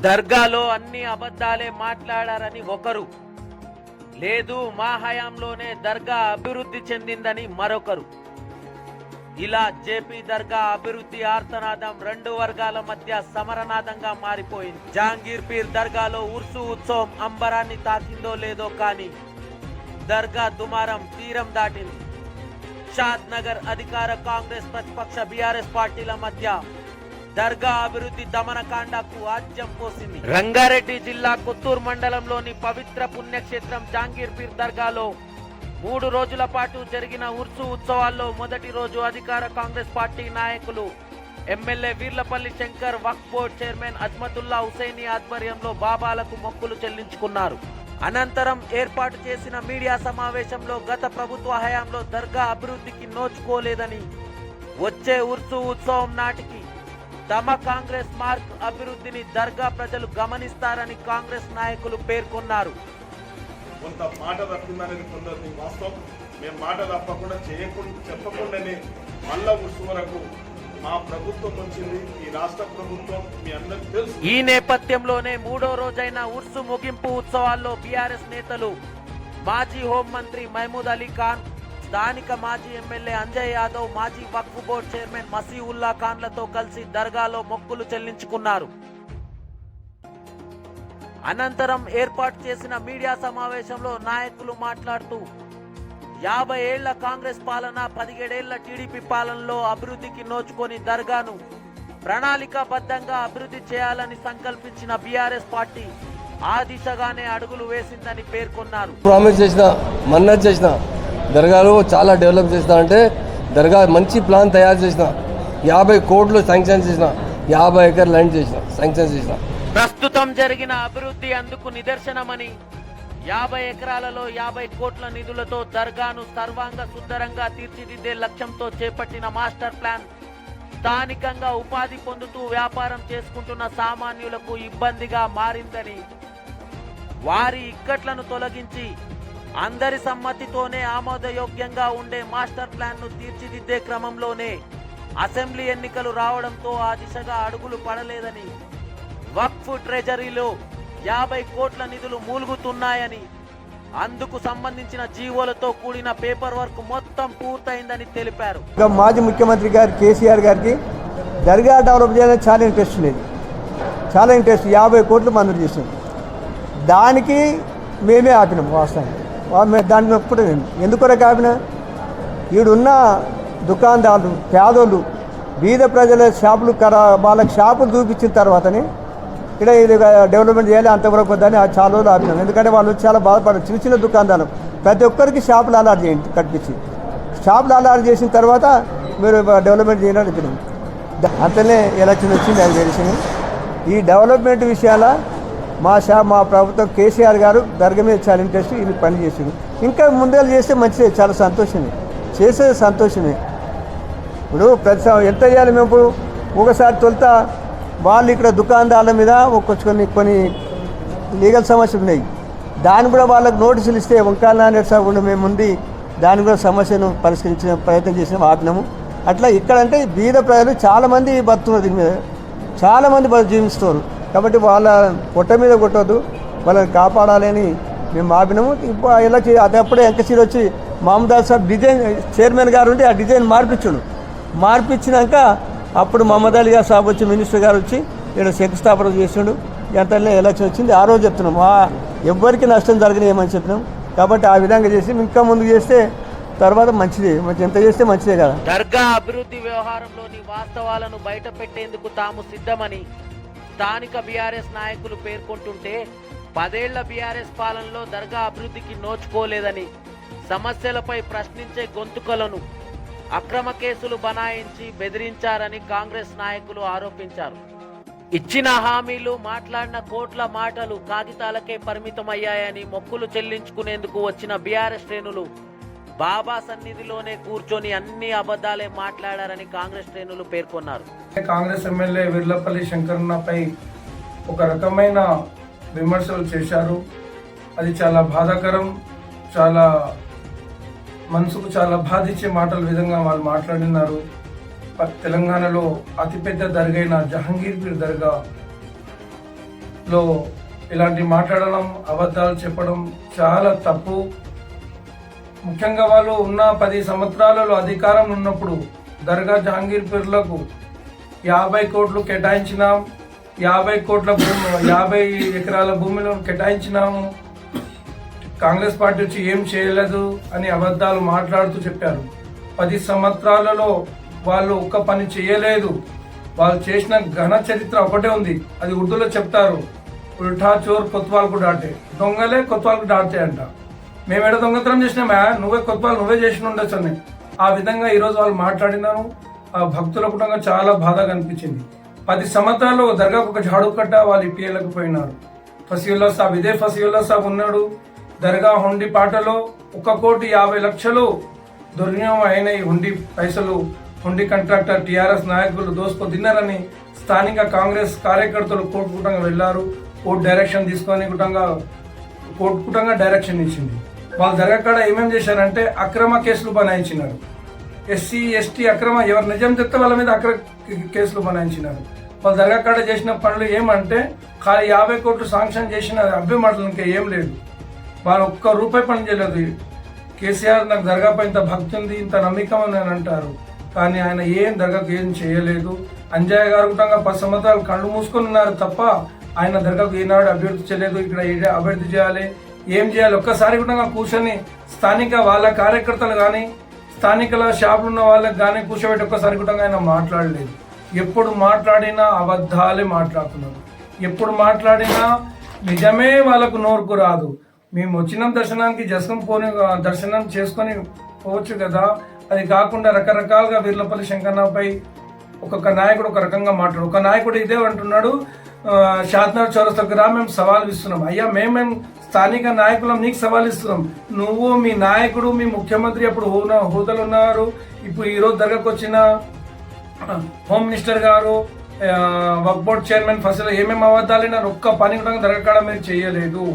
దర్గాలో అన్ని అబద్ధాలే మాట్లాడారని ఒకరు, లేదు మా హయాంలోనే దర్గా అభివృద్ధి చెందిందని మరొకరు. ఇలా జేపీ దర్గా అభివృద్ధి ఆర్తనాదం రెండు వర్గాల మధ్య సమరనాదంగా మారిపోయింది. జహాంగీర్ పీర్ దర్గాలో ఉర్సు ఉత్సవం అంబరాన్ని తాకిందో లేదో కానీ దర్గా దుమారం తీరం దాటింది. షాద్ నగర్ అధికార కాంగ్రెస్ ప్రతిపక్ష బీఆర్ఎస్ పార్టీల మధ్య దర్గా అభివృద్ధి దమనకాండకు ఆజ్యం పోసింది. రంగారెడ్డి జిల్లా కొత్తూరు మండలంలోని పవిత్ర పుణ్యక్షేత్రం జహాంగీర్ పీర్ దర్గాలో 3 రోజుల పాటు జరిగిన ఉర్సు ఉత్సవాల్లో మొదటి రోజు అధికార కాంగ్రెస్ పార్టీ నాయకులు ఎమ్మెల్యే వీర్లపల్లి శంకర్, వక్ఫ్ బోర్డ్ చైర్మన్ అజ్మతుల్లా హుసైనీ ఆధ్వర్యంలో బాబాలకు మొక్కులు చెల్లించుకున్నారు. అనంతరం ఏర్పాటు చేసిన మీడియా సమావేశంలో గత ప్రభుత్వ హయాంలో దర్గా అభివృద్ధికి నోచుకోలేదని, వచ్చే ఉర్సు ఉత్సవం నాటికి తమ కాంగ్రెస్ మార్క్ అభివృద్ధిని దర్గా ప్రజలు గమనిస్తారని కాంగ్రెస్ నాయకులు పేర్కొన్నారు. కొంత మాట తప్పిందనేది కొందరు వాస్తవం. మేము మాట తప్పకుండా చెప్పకుండానే మళ్ళా ఉర్సు వరకు మా ప్రభుత్వం వచ్చింది, ఈ రాష్ట్ర ప్రభుత్వం మీ అందరికీ తెలుసు. ఈ నేపథ్యంలోనే 3వ రోజైన ఉర్సు ముగింపు ఉత్సవాల్లో బీఆర్ఎస్ నేతలు మాజీ హోంమంత్రి మహమూద్ అలీ ఖాన్, స్థానిక మాజీ ఎమ్మెల్యే అంజయ్ యాదవ్, మాజీ వక్ఫ్ బోర్డ్ చైర్మన్ మసీఉల్లా ఖాన్లతో కలిసి దర్గాలో మొక్కులు చెల్లించుకున్నారు. అనంతరం ఏర్పాటు చేసిన మీడియా సమావేశంలో నాయకులు మాట్లాడుతూ 50 ఏళ్ల కాంగ్రెస్ పాలన, 17 ఏళ్ల టీడీపీ పాలనలో అభివృద్ధికి నోచుకొని దర్గాను ప్రణాళికాబద్ధంగా అభివృద్ధి చేయాలని సంకల్పించిన బీఆర్ఎస్ పార్టీ ఆ దిశగానే అడుగులు వేసిందని పేర్కొన్నారు. ప్రామిస్ చేసిన, మన్నత్ చేసిన, దర్గాలో చాలా డెవలప్ చేసిన అంటే దర్గా మంచి ప్లాన్ తయారు చేసిన, 50 కోట్లు శాంక్షన్ చేసిన, 50 ఎకర్ ల్యాండ్ చేసిన, శాంక్షన్ చేసిన. ప్రస్తుతం జరిగిన అభివృద్ధి అందుకు నిదర్శనమని, 50 ఎకరాలలో 50 కోట్ల నిధులతో దర్గాను సర్వాంగ సుందరంగా తీర్చిదిద్దే లక్ష్యంతో చేపట్టిన మాస్టర్ ప్లాన్ స్థానికంగా ఉపాధి పొందుతూ వ్యాపారం చేసుకుంటున్న సామాన్యులకు ఇబ్బందిగా మారిందని, వారి ఇక్కట్లను తొలగించి అందరి సమ్మతితోనే ఆమోదయోగ్యంగా ఉండే మాస్టర్ ప్లాన్ ను తీర్చిదిద్దే క్రమంలోనే అసెంబ్లీ ఎన్నికలు రావడంతో ఆ దిశగా అడుగులు పడలేదని, వక్ఫ్ ట్రెజరీలో 50 కోట్ల నిధులు మూలుగుతున్నాయని, అందుకు సంబంధించిన జీవోలతో కూడిన పేపర్ వర్క్ మొత్తం పూర్తయిందని తెలిపారు. మాజీ ముఖ్యమంత్రి గారు కేసీఆర్ గారికి దర్గా డెవలప్ చేయాలని చాలా ఇంట్రెస్ట్ లేదు, చాలా ఇంట్రెస్ట్. 50 కోట్లు మంజూరు చేసాం. దానికి మేమే ఆపినాం. వాస్తవానికి దాన్ని ఒప్పుడు ఎందుకొరకు ఆపినా, ఈడున్న దుకాణదారులు, పేదోళ్ళు, బీద ప్రజల షాపులు వాళ్ళకి షాపులు చూపించిన తర్వాతనే ఇక్కడ ఇది డెవలప్మెంట్ చేయాలి, అంతవరకు వద్దని చాలా రోజులు ఆపినాం. ఎందుకంటే వాళ్ళు చాలా బాధపడరు. చిన్న చిన్న దుకాణదారులు ప్రతి ఒక్కరికి షాపులు అలాట్ చేయండి, కట్టించి షాపులు అలాట్ చేసిన తర్వాత మీరు డెవలప్మెంట్ చేయాలని చెప్పినాం. అంతనే ఎలక్షన్ వచ్చింది, అది తెలిసింది. ఈ డెవలప్మెంట్ విషయాల మా ప్రభుత్వం కేసీఆర్ గారు దర్గా మీద చాలా ఇంట్రెస్ట్, ఇది పని చేసింది. ఇంకా ముందేళ్ళు చేస్తే మంచిదే, చాలా సంతోషమే, చేసేది సంతోషమే. ఇప్పుడు ప్రతి ఎంత చేయాలి మేము? ఇప్పుడు ఒకసారి తొలుత వాళ్ళు ఇక్కడ దుకాణదారుల మీద కొన్ని లీగల్ సమస్యలు ఉన్నాయి. దాన్ని కూడా వాళ్ళకు నోటీసులు ఇస్తే వంకాల నారాయణ సాబ్ కూడా మేము ఉంది, దాన్ని కూడా సమస్యను పరిష్కరించిన ప్రయత్నం చేసినాం, ఆపినాము. అట్లా ఇక్కడంటే బీద ప్రజలు చాలామంది బతున్నారు, దీని మీద చాలామంది జీవిస్తారు. కాబట్టి వాళ్ళ పొట్ట మీద కొట్టద్దు, వాళ్ళని కాపాడాలని మేము ఆపినాము. ఇప్పుడు ఎలా అప్పుడే ఎంకసీలు వచ్చి మహమ్మద్ సాబ్ డిజైన్ చైర్మన్ గారు ఉంటే ఆ డిజైన్ మార్పించినాక అప్పుడు మహమ్మద్ అలీ గారు సాబ్ వచ్చి మినిస్టర్ గారు వచ్చి ఇక్కడ శంకుస్థాపన చేసిండు. ఎంతలో ఎలక్షన్ వచ్చింది. ఆ రోజు చెప్తున్నాం ఎవ్వరికి నష్టం జరగనేమని చెప్పినాం. కాబట్టి ఆ విధంగా చేసి ఇంకా ముందుకు చేస్తే తర్వాత మంచిదే, ఎంత చేస్తే మంచిదే కదా. దర్గా అభివృద్ధి వ్యవహారంలోని వాస్తవాలను బయట పెట్టేందుకు తాము సిద్ధమని స్థానిక బీఆర్ఎస్ నాయకులు పేర్కొంటుంటే, 10 ఏళ్ల బీఆర్ఎస్ పాలనలో దర్గా అభివృద్ధికి నోచుకోలేదని, సమస్యలపై ప్రశ్నించే గొంతుకలను అక్రమ కేసులు బనాయించి బెదిరించారని కాంగ్రెస్ నాయకులు ఆరోపించారు. ఇచ్చిన హామీలు, మాట్లాడిన కోట్ల మాటలు కాగితాలకే పరిమితమయ్యాయని మొక్కులు చెల్లించుకునేందుకు వచ్చిన బీఆర్ఎస్ శ్రేణులు బాబా సన్నిధిలోనే కూర్చొని అన్ని అబద్ధాలే మాట్లాడారని కాంగ్రెస్ శ్రేణులు పేర్కొన్నారు. కాంగ్రెస్ ఎమ్మెల్యే వీర్లపల్లి శంకరన్నపై ఒక రకమైన విమర్శలు చేశారు. అది చాలా బాధాకరం, చాలా మనసుకు చాలా బాధించే మాటల విధంగా వాళ్ళు మాట్లాడినారు. తెలంగాణలో అతిపెద్ద దర్గా అయిన జహాంగీర్ పీర్ దర్గా లో ఇలాంటి మాట్లాడడం, అబద్ధాలు చెప్పడం చాలా తప్పు. ముఖ్యంగా వాళ్ళు ఉన్న 10 సంవత్సరాలలో అధికారం ఉన్నప్పుడు దర్గా జహాంగీర్ పీర్లకు 50 కోట్లు కేటాయించినాం, 50 ఎకరాల భూమిలో కేటాయించినాము, కాంగ్రెస్ పార్టీ వచ్చి ఏం చేయలేదు అని అబద్ధాలు మాట్లాడుతూ చెప్పారు. 10 సంవత్సరాలలో వాళ్ళు ఒక్క పని చేయలేదు. వాళ్ళు చేసిన ఘన చరిత్ర ఒకటే ఉంది, అది ఉర్దూలో చెప్తారు, ఉల్టా చోర్ కొత్వాల్కు డాటే, దొంగలే కొత్వాల్కు డాటే అంట. మేము ఎడ దొంగతనం చేసినామా, నువ్వే కొత్వాలు నువ్వే చేసి ఉండొచ్చు అని. ఆ విధంగా ఈరోజు వాళ్ళు మాట్లాడినారు. ఆ భక్తులకు కూడా చాలా బాధగా అనిపించింది. 10 సంవత్సరాలు దర్గాకు ఒక జాడు కట్ట వాళ్ళు ఇప్పియలేకపోయినారు. ఫసీవుల్లా సాబ్, ఇదే ఫసీవుల్లా సాబ్ ఉన్నాడు. దర్గా హుండీ పాటలో 1,50,00,000 దుర్వినియోగం అయిన ఈ హుండీ పైసలు హుండీ కాంట్రాక్టర్ టీఆర్ఎస్ నాయకులు దోసుకో తిన్నారని స్థానిక కాంగ్రెస్ కార్యకర్తలు కోర్టు కూటంగా వెళ్లారు. కోర్టు డైరెక్షన్ తీసుకొని కోర్టు కూటంగా డైరెక్షన్ ఇచ్చింది. వాళ్ళు దర్గా కాడ ఏమేమి చేశారంటే అక్రమ కేసులు బనాయించినారు. ఎస్సీ ఎస్టీ అక్రమ, ఎవరు నిజం చెప్తే వాళ్ళ మీద కేసులు బనాయించినారు. వాళ్ళు దర్గా కాడ చేసిన పనులు ఏమంటే ఖాళీ 50 కోట్లు శాంక్షన్ చేసిన అబ్బే మాటలు, ఇంకా ఏం లేదు. వాళ్ళు ఒక్క రూపాయి పని చేయలేదు. కేసీఆర్ నాకు దర్గాపై ఇంత భక్తి ఉంది, ఇంత నమ్మకం అని అంటారు, కానీ ఆయన ఏం దర్గాకు ఏం చేయలేదు. అంజయ్య గారు కూడా 10 సంవత్సరాలు కళ్ళు మూసుకొని ఉన్నారు తప్ప ఆయన దర్గాకు ఏనాడు అభివృద్ధి చేయలేదు. ఇక్కడ అభివృద్ధి చేయాలి, ఏం చేయాలి ఒక్కసారి కూడా కూర్చొని స్థానిక వాళ్ళ కార్యకర్తలు కానీ స్థానికల షాపులు ఉన్న వాళ్ళకి కానీ కూర్చోబెట్టి ఒక్కసారి కూడా ఆయన మాట్లాడలేదు. ఎప్పుడు మాట్లాడినా అబద్ధాలే మాట్లాడుతున్నారు. ఎప్పుడు మాట్లాడినా నిజమే వాళ్ళకు నోరుకు రాదు. మేము వచ్చిన దర్శనానికి దర్శనం చేసుకొని పోవచ్చు కదా, అది కాకుండా రకరకాలుగా వీర్లపల్లి శంకరన్నపై ఒక్కొక్క నాయకుడు ఒక రకంగా మాట్లాడు. ఒక నాయకుడు ఇదే అంటున్నాడు, షాద్నగర్ చౌరస్తాకు రా, మేము సవాల్ ఇస్తున్నాం. అయ్యా మేము స్థానిక నాయకులం, నీకు సవాల్ ఇస్తున్నాం. నువ్వు మీ నాయకుడు మీ ముఖ్యమంత్రి అప్పుడు హోదాలు ఉన్నారు, ఇప్పుడు ఈరోజు దర్గాకు వచ్చిన హోమ్ మినిస్టర్ గారు, వక్ఫ్ బోర్డ్ చైర్మన్ ఫసల్ ఏమేమి అబద్ధాలైనా ఒక్క పని కూడా దర్గా కాడ మీరు చేయలేదు.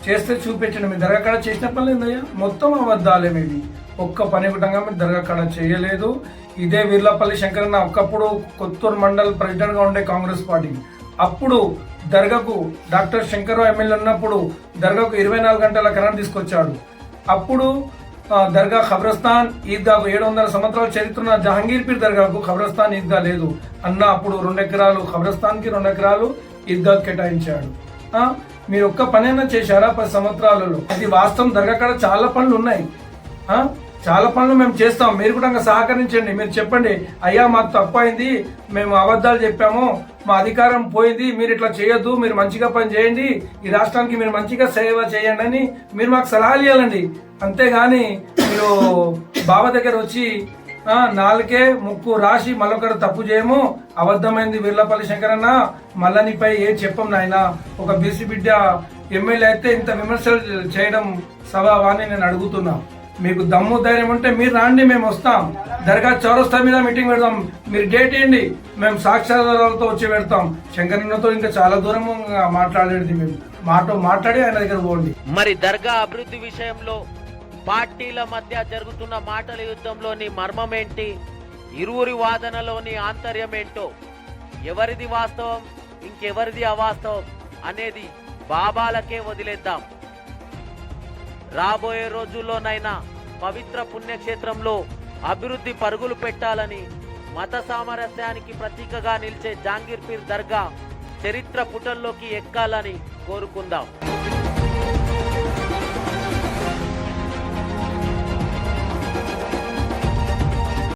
చేస్తే చూపించండి. మీరు దర్గా కాడ చేసిన పని లేదయ్యా, మొత్తం అబద్ధాలే మీది. ఒక్క పని కూడా మీరు దర్గా కాడ చేయలేదు. ఇదే వీర్లపల్లి శంకరన్న ఒకప్పుడు కొత్తూరు మండల్ ప్రెసిడెంట్గా ఉండే కాంగ్రెస్ పార్టీ, అప్పుడు దర్గాకు డాక్టర్ శంకర్రావు ఎమ్మెల్యే ఉన్నప్పుడు దర్గాకు 24 గంటల కరెంట్ తీసుకొచ్చాడు. అప్పుడు దర్గా ఖబ్రస్థాన్ ఈద్గాకు 700 సంవత్సరాల చరిత్ర ఉన్న జహాంగీర్ పీర్ దర్గాకు ఖబ్రస్థాన్ ఈద్గా లేదు అన్న, అప్పుడు 2 ఎకరాలు ఖబ్రస్థాన్కి 2 ఎకరాలు ఈద్గా కేటాయించాడు. మీరు ఒక్క పనైనా చేశారా 10 సంవత్సరాలలో? అది వాస్తవం. దర్గా కాడ చాలా పనులు ఉన్నాయి, చాలా పనులు మేము చేస్తాం. మీరు కూడా సహకరించండి. మీరు చెప్పండి, అయ్యా మాకు తప్పు అయింది, మేము అబద్ధాలు చెప్పాము, మా అధికారం పోయింది, మీరు ఇట్లా చేయొద్దు, మీరు మంచిగా పని చేయండి, ఈ రాష్ట్రానికి మీరు మంచిగా సేవ చేయండి అని మీరు మాకు సలహాలు ఇవ్వాలండి. అంతేగాని మీరు బాబా దగ్గర వచ్చి నాలుకే ముక్కు రాసి మళ్ళొకరు తప్పు చేయము, అబద్ధమైంది వీర్లపల్లి శంకరన్న, మళ్ళా నీపై ఏ చెప్పం నాయన, ఒక బీసీ బిడ్డ ఎమ్మెల్యే అయితే ఇంత విమర్శలు చేయడం సభావాన్ని నేను అడుగుతున్నా. మీకు దమ్ము ధైర్యం ఉంటే మీరు రాండి, మేము వస్తాం. దర్గా చౌరస్తా మీద మీటింగ్ పెడతాం, మీరు డేట్ ఇవ్వండి, మేము సాక్షాధారాలతో వచ్చి పెడతాం. శంకరన్నతో ఇంకా చాలా దూరం మాట్లాడేది, మేము మాట్లాడి ఆయన దగ్గర పోండి. మరి దర్గా అభివృద్ధి విషయంలో పార్టీల మధ్య జరుగుతున్న మాటల యుద్ధంలోని మర్మం ఏంటి, ఇరువురి వాదనలోని ఆంతర్యం ఏంటో, ఎవరిది వాస్తవం ఇంకెవరిది అవాస్తవం అనేది బాబాలకే వదిలేద్దాం. రాబోయే రోజుల్లోనైనా పవిత్ర పుణ్యక్షేత్రంలో అభివృద్ధి పరుగులు పెట్టాలని, మత సామరస్యానికి ప్రతీకగా నిలిచే జహాంగీర్ పీర్ దర్గా చరిత్ర పుటల్లోకి ఎక్కాలని కోరుకుందాం.